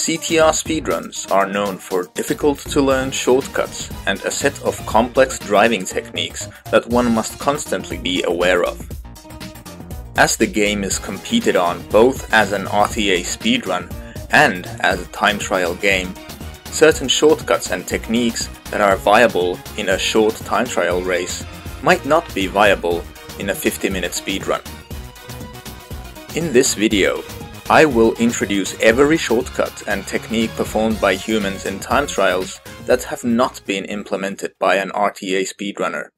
CTR speedruns are known for difficult-to-learn shortcuts and a set of complex driving techniques that one must constantly be aware of. As the game is competed on both as an RTA speedrun and as a time trial game, certain shortcuts and techniques that are viable in a short time trial race might not be viable in a 50-minute speedrun. In this video, I will introduce every shortcut and technique performed by humans in time trials that have not been implemented by an RTA speedrunner.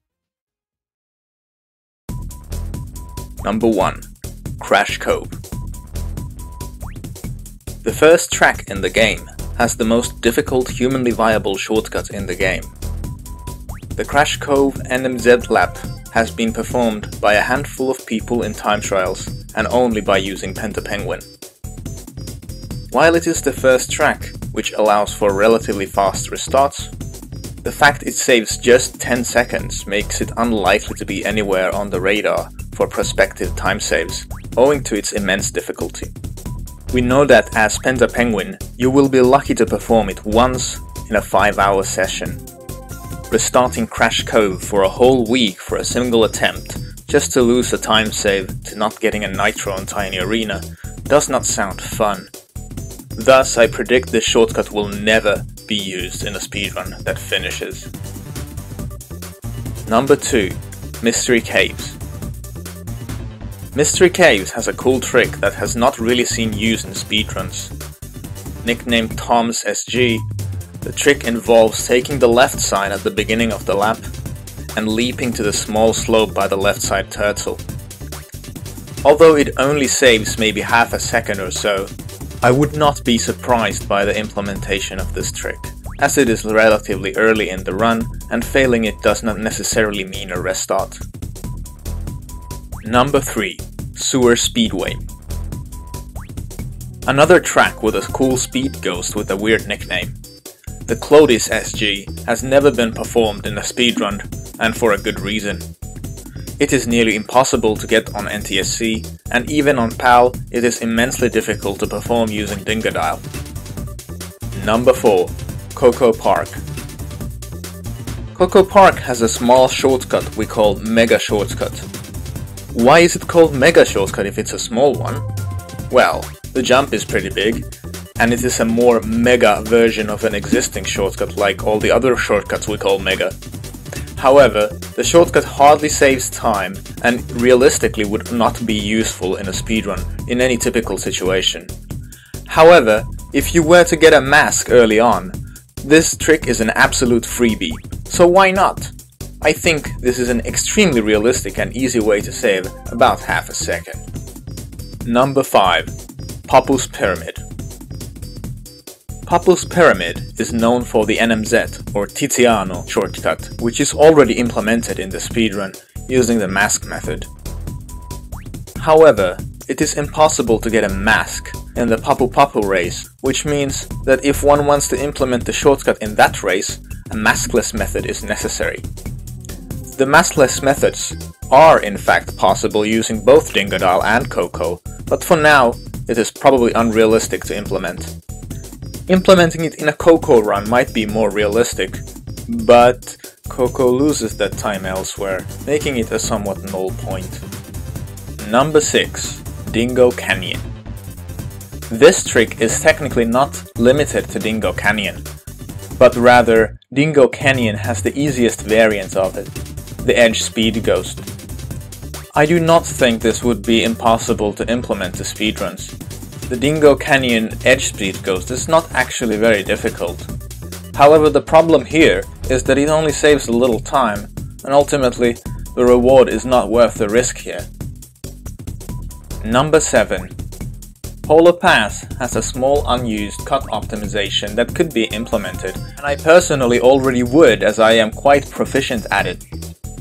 Number 1. Crash Cove. The first track in the game has the most difficult humanly viable shortcut in the game. The Crash Cove NMZ lap has been performed by a handful of people in time trials and only by using Pentapenguin. While it is the first track, which allows for relatively fast restarts, the fact it saves just 10 seconds makes it unlikely to be anywhere on the radar for prospective time saves, owing to its immense difficulty. We know that as Pentapenguin, you will be lucky to perform it once in a 5-hour session. Restarting Crash Cove for a whole week for a single attempt, just to lose a time save to not getting a Nitro on Tiny Arena, does not sound fun. Thus, I predict this shortcut will never be used in a speedrun that finishes. Number 2. Mystery Caves. Mystery Caves has a cool trick that has not really seen use in speedruns. Nicknamed Tom's SG, the trick involves taking the left side at the beginning of the lap and leaping to the small slope by the left side turtle. Although it only saves maybe half a second or so, I would not be surprised by the implementation of this trick, as it is relatively early in the run and failing it does not necessarily mean a restart. Number 3. Sewer Speedway. Another track with a cool speed ghost with a weird nickname. The Clodis SG has never been performed in a speedrun, and for a good reason. It is nearly impossible to get on NTSC, and even on PAL it is immensely difficult to perform using Dingodile. Number 4. Coco Park. Coco Park has a small shortcut we call Mega Shortcut. Why is it called Mega Shortcut if it's a small one? Well, the jump is pretty big, and it is a more mega version of an existing shortcut like all the other shortcuts we call Mega. However, the shortcut hardly saves time and realistically would not be useful in a speedrun in any typical situation. However, if you were to get a mask early on, this trick is an absolute freebie, so why not? I think this is an extremely realistic and easy way to save about half a second. Number 5. Papu's Pyramid. Papu's Pyramid is known for the NMZ or Tiziano shortcut, which is already implemented in the speedrun using the mask method. However, it is impossible to get a mask in the Papu Papu race, which means that if one wants to implement the shortcut in that race, a maskless method is necessary. The maskless methods are in fact possible using both Dingodile and Coco, but for now it is probably unrealistic to implement. Implementing it in a Coco run might be more realistic, but Coco loses that time elsewhere, making it a somewhat null point. Number 6. Dingo Canyon. This trick is technically not limited to Dingo Canyon, but rather Dingo Canyon has the easiest variant of it, the Edge Speed Ghost. I do not think this would be impossible to implement to speedruns. The Dingo Canyon Edge Speed Ghost is not actually very difficult. However, the problem here is that it only saves a little time, and ultimately the reward is not worth the risk here. Number 7. Polar Pass has a small unused cut optimization that could be implemented, and I personally already would as I am quite proficient at it.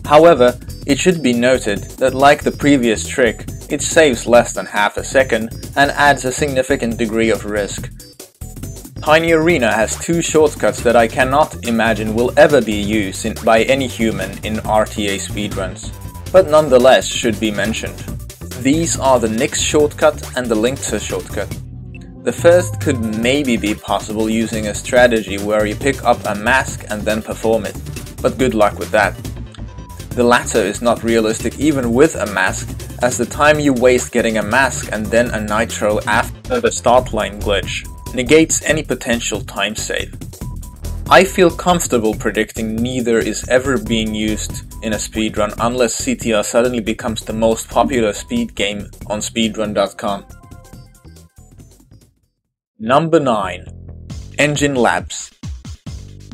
However, it should be noted that like the previous trick, it saves less than half a second and adds a significant degree of risk. Tiny Arena has 2 shortcuts that I cannot imagine will ever be used by any human in RTA speedruns, but nonetheless should be mentioned. These are the Nyx shortcut and the Linkter shortcut. The first could maybe be possible using a strategy where you pick up a mask and then perform it, but good luck with that. The latter is not realistic even with a mask, as the time you waste getting a mask and then a nitro after the start line glitch negates any potential time save. I feel comfortable predicting neither is ever being used in a speedrun unless CTR suddenly becomes the most popular speed game on speedrun.com. Number 9. Engine Labs.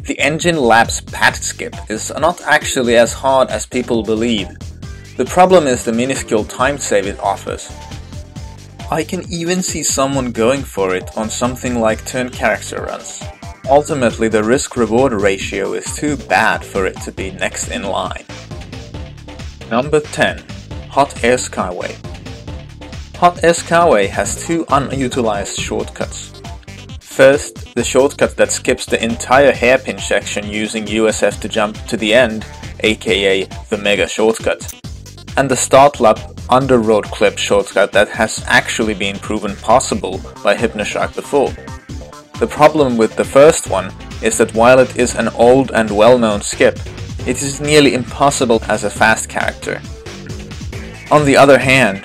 The Engine Labs pad skip is not actually as hard as people believe. The problem is the minuscule time save it offers. I can even see someone going for it on something like turn character runs. Ultimately, the risk-reward ratio is too bad for it to be next in line. Number 10. Hot Air Skyway. Hot Air Skyway has two unutilized shortcuts. First, the shortcut that skips the entire hairpin section using USF to jump to the end, aka the mega shortcut, and the start lap under road clip shortcut that has actually been proven possible by Hypnoshark before. The problem with the first one is that while it is an old and well-known skip, it is nearly impossible as a fast character. On the other hand,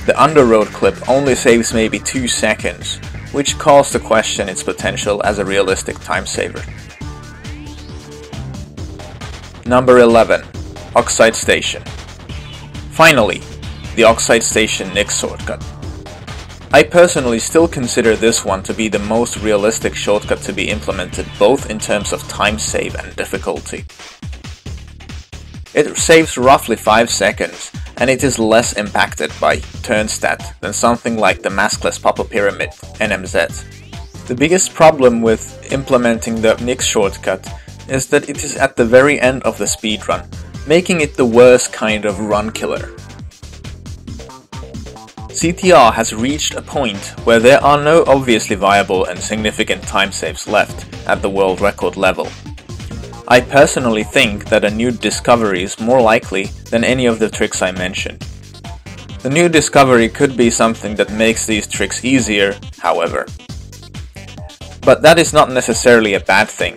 the under road clip only saves maybe 2 seconds, which calls to question its potential as a realistic time saver. Number 11. Oxide Station. Finally, the Oxide Station Nyx shortcut. I personally still consider this one to be the most realistic shortcut to be implemented both in terms of time save and difficulty. It saves roughly 5 seconds, and it is less impacted by turn stat than something like the maskless Papa Pyramid NMZ. The biggest problem with implementing the Nyx shortcut is that it is at the very end of the speedrun, making it the worst kind of run killer. CTR has reached a point where there are no obviously viable and significant time saves left at the world record level. I personally think that a new discovery is more likely than any of the tricks I mentioned. The new discovery could be something that makes these tricks easier, however. But that is not necessarily a bad thing.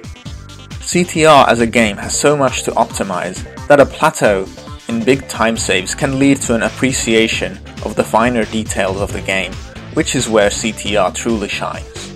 CTR as a game has so much to optimize that a plateau in big time saves can lead to an appreciation of the finer details of the game, which is where CTR truly shines.